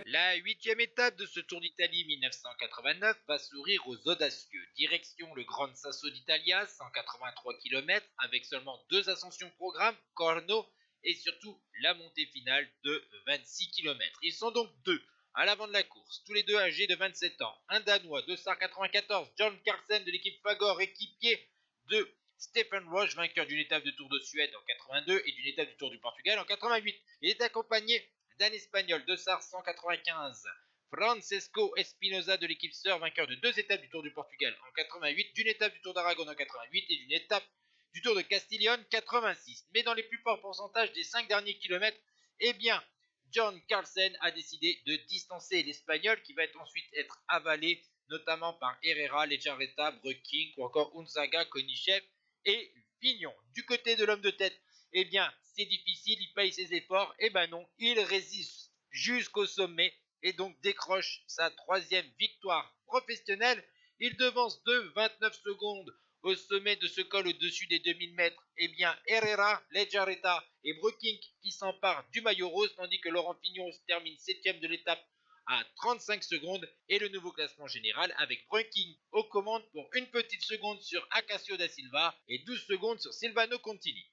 La huitième étape de ce Tour d'Italie 1989 va sourire aux audacieux. Direction le Gran Sasso d'Italia, 183 km, avec seulement 2 ascensions programme, Corno, et surtout la montée finale de 26 km. Ils sont donc deux à l'avant de la course, tous les deux âgés de 27 ans. Un Danois de 194, John Carlsen de l'équipe Fagor, équipier de Stephen Roche, vainqueur d'une étape de Tour de Suède en 82 et d'une étape du Tour du Portugal en 88. Il est accompagné d'un Espagnol de SAR 195, Francesco Espinosa de l'équipe Sœur, vainqueur de 2 étapes du Tour du Portugal en 88, d'une étape du Tour d'Aragon en 88 et d'une étape du Tour de Castillon 86. Mais dans les plus forts pourcentages des 5 derniers kilomètres, eh bien, John Carlsen a décidé de distancer l'Espagnol qui va ensuite être avalé notamment par Herrera, Lejarreta, Breking ou encore Unzaga, Konichev et Fignon. Du côté de l'homme de tête, eh bien, c'est difficile, il paye ses efforts. Eh ben non, il résiste jusqu'au sommet et donc décroche sa 3e victoire professionnelle. Il devance de 29 secondes au sommet de ce col au-dessus des 2000 mètres. Eh bien, Herrera, Lejarreta et Breking qui s'emparent du maillot rose, tandis que Laurent Fignon termine 7e de l'étape à 35 secondes et le nouveau classement général avec Breking aux commandes pour une petite seconde sur Acacio da Silva et 12 secondes sur Silvano Contini.